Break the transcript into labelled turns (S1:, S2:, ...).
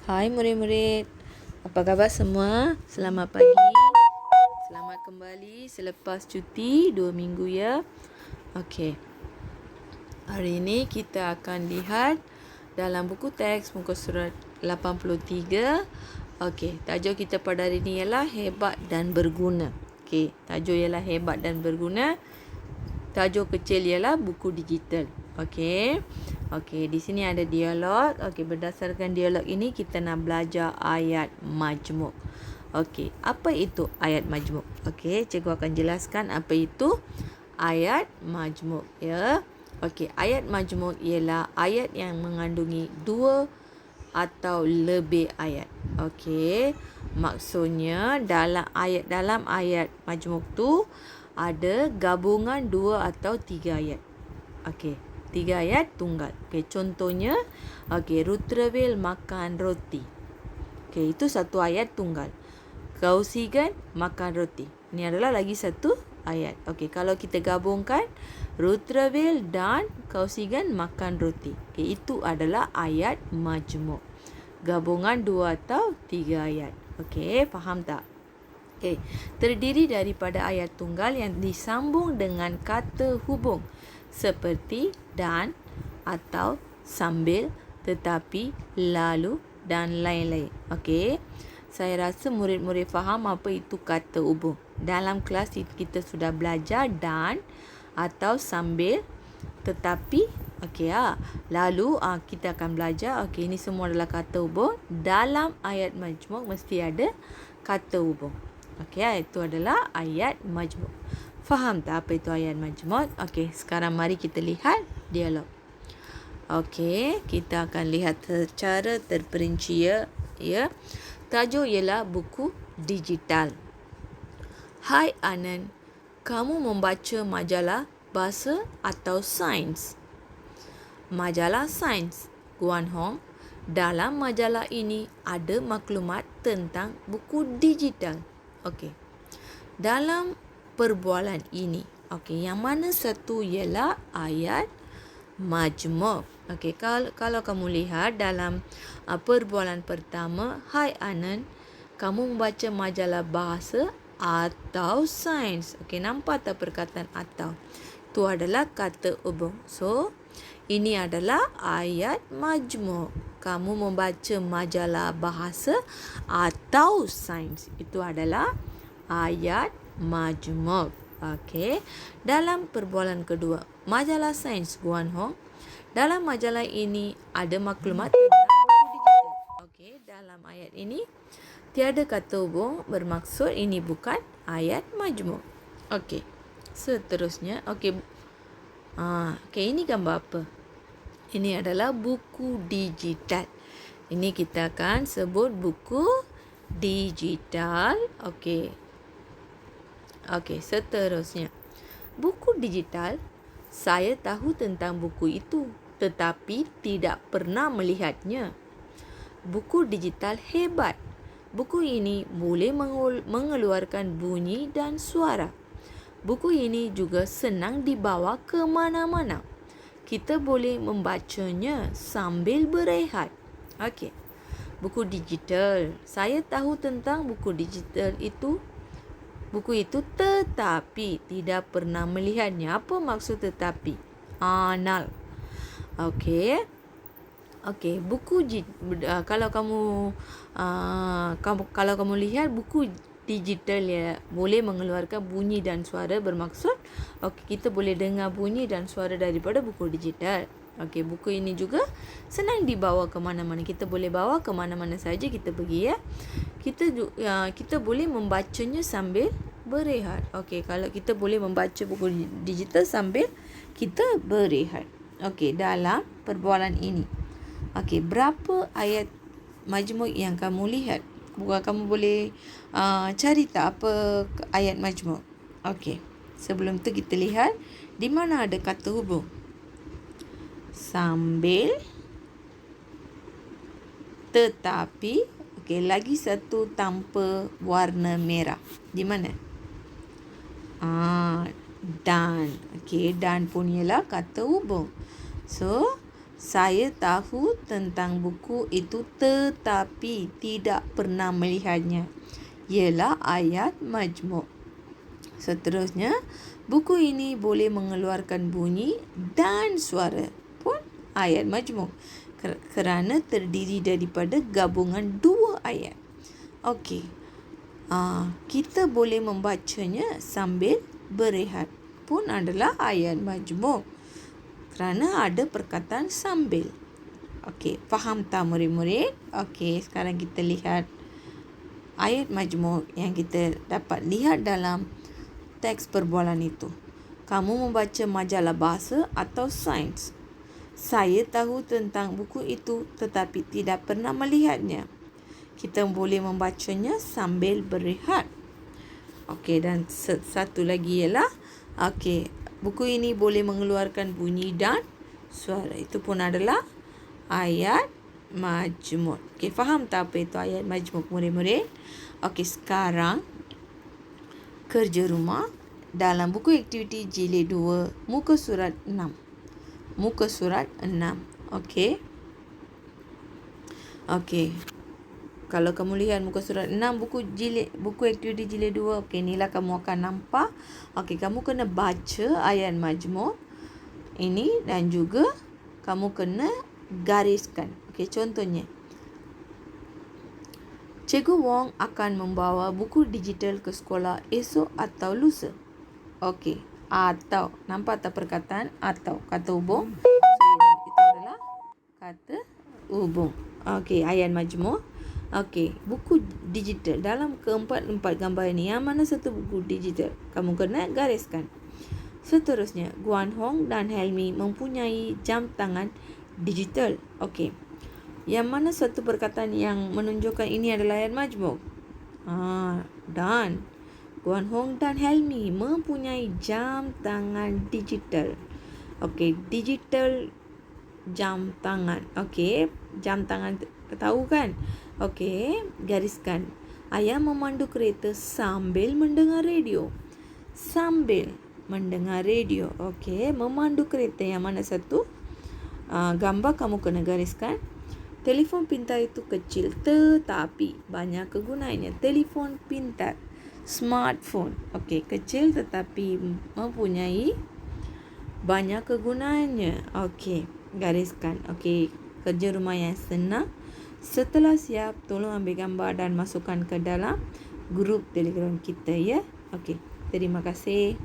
S1: Hai murid-murid, apa khabar semua? Selamat pagi, selamat kembali selepas cuti 2 minggu ya. Okey, hari ini kita akan lihat dalam buku teks muka surat 83. Okey, tajuk kita pada hari ini ialah hebat dan berguna. Okey, tajuk ialah hebat dan berguna. Tajuk kecil ialah buku digital. Okey. Okey, di sini ada dialog. Okey, berdasarkan dialog ini kita nak belajar ayat majmuk. Okey, apa itu ayat majmuk? Okey, cikgu akan jelaskan apa itu ayat majmuk ya. Okey, ayat majmuk ialah ayat yang mengandungi 2 atau lebih ayat. Okey, maksudnya dalam ayat majmuk tu ada gabungan 2 atau 3 ayat. Okey, 3 ayat tunggal. Okey, contohnya Rutravel makan roti. Okey, itu satu ayat tunggal. Kausigan makan roti. Ini adalah lagi satu ayat. Okey, kalau kita gabungkan Rutravel dan Kausigan makan roti. Okey, itu adalah ayat majmuk. Gabungan 2 atau 3 ayat. Okey, faham tak? Okey, terdiri daripada ayat tunggal yang disambung dengan kata hubung seperti dan, atau, sambil, tetapi, lalu dan lain-lain. Okey, saya rasa murid-murid faham apa itu kata hubung. Dalam kelas kita sudah belajar dan, atau, sambil, tetapi, lalu kita akan belajar. Okey, ini semua adalah kata hubung. Dalam ayat majmuk mesti ada kata hubung. Okey, itu adalah ayat majmuk. Faham tak apa itu ayat majmuk? Okey, sekarang mari kita lihat dialog. Okey, kita akan lihat secara terperinci ya. Tajuk ialah buku digital. Hai Anand, kamu membaca majalah bahasa atau sains? Majalah sains, Guan Hong. Dalam majalah ini ada maklumat tentang buku digital. Okey. Dalam perbualan ini, yang mana satu ialah ayat majmuk. Okey, kalau kamu lihat dalam perbualan pertama, hai Anand, kamu membaca majalah bahasa atau sains. Okey, nampak tak perkataan atau? Itu adalah kata hubung. So, ini adalah ayat majmuk. Kamu membaca majalah bahasa atau sains. Itu adalah ayat majmuk. Okey. Dalam perbualan kedua, majalah sains Guan Hong. Dalam majalah ini ada maklumat tentang buku digital. Okey, dalam ayat ini tiada kata hubung, bermaksud ini bukan ayat majmuk. Okey. Seterusnya, okey, ini gambar apa? Ini adalah buku digital. Ini kita akan sebut buku digital. Okey. Okey, seterusnya. Buku digital, saya tahu tentang buku itu, tetapi tidak pernah melihatnya. Buku digital hebat. Buku ini boleh mengeluarkan bunyi dan suara. Buku ini juga senang dibawa ke mana-mana. Kita boleh membacanya sambil berehat. Okey. Buku digital. Saya tahu tentang buku digital itu. Buku itu tetapi tidak pernah melihatnya. Apa maksud tetapi? Nal. Okey. Okey, kalau kamu lihat buku digital ya boleh mengeluarkan bunyi dan suara, bermaksud kita boleh dengar bunyi dan suara daripada buku digital. Okey, buku ini juga senang dibawa ke mana-mana. Kita boleh bawa ke mana-mana saja kita pergi ya. Kita boleh membacanya sambil berehat. Okey, kalau kita boleh membaca buku digital sambil kita berehat. Okey, dalam perbualan ini. Okey, berapa ayat majmuk yang kamu lihat? Kamu boleh cari tak apa ayat majmuk? Okey, sebelum tu kita lihat di mana ada kata hubung. Sambil, tetapi, lagi satu tanpa warna merah. Di mana? Dan. Dan pun ialah kata hubung. So, Saya tahu tentang buku itu tetapi tidak pernah melihatnya. Ialah ayat majmuk. Seterusnya, buku ini boleh mengeluarkan bunyi dan suara pun ayat majmuk kerana terdiri daripada gabungan dua ayat. Okey. Kita boleh membacanya sambil berehat pun adalah ayat majmuk kerana ada perkataan sambil. Okey, faham tak murid-murid? Okey, sekarang kita lihat ayat majmuk yang kita dapat lihat dalam teks perbualan itu. Kamu membaca majalah bahasa atau sains. Saya tahu tentang buku itu tetapi tidak pernah melihatnya. Kita boleh membacanya sambil berehat. Okey, dan satu lagi ialah buku ini boleh mengeluarkan bunyi dan suara. Itu pun adalah ayat majmuk. Okey, faham tak apa itu ayat majmuk murid-murid? Okey, sekarang kerja rumah dalam buku aktiviti jilid 2 muka surat 6. Muka surat 6. Okey. Kalau kamu lihat muka surat 6 buku aktiviti jilid 2, inilah kamu akan nampak. Kamu kena baca ayat majmuk ini dan juga kamu kena gariskan. Contohnya, Cikgu Wong akan membawa buku digital ke sekolah esok atau lusa. Atau. Nampak tak perkataan atau? Kata hubung. Itu adalah kata hubung. Ayat majmuk. Buku digital. Dalam keempat gambar ini, yang mana satu buku digital? Kamu kena gariskan. Seterusnya, Guan Hong dan Helmi mempunyai jam tangan digital. Yang mana satu perkataan yang menunjukkan ini adalah ayat majmuk? Dan Guan Hong dan Helmi mempunyai jam tangan digital. Digital jam tangan. Jam tangan tahu kan? Gariskan. Ayah memandu kereta sambil mendengar radio. Sambil mendengar radio. Memandu kereta, yang mana satu? Gambar kamu kena gariskan. Telefon pintar itu kecil tetapi banyak kegunaannya. Telefon pintar, smartphone. Kecil tetapi mempunyai banyak kegunaannya. Gariskan. Kerja rumah yang senang. Setelah siap, tolong ambil gambar dan masukkan ke dalam grup Telegram kita, ya. Terima kasih.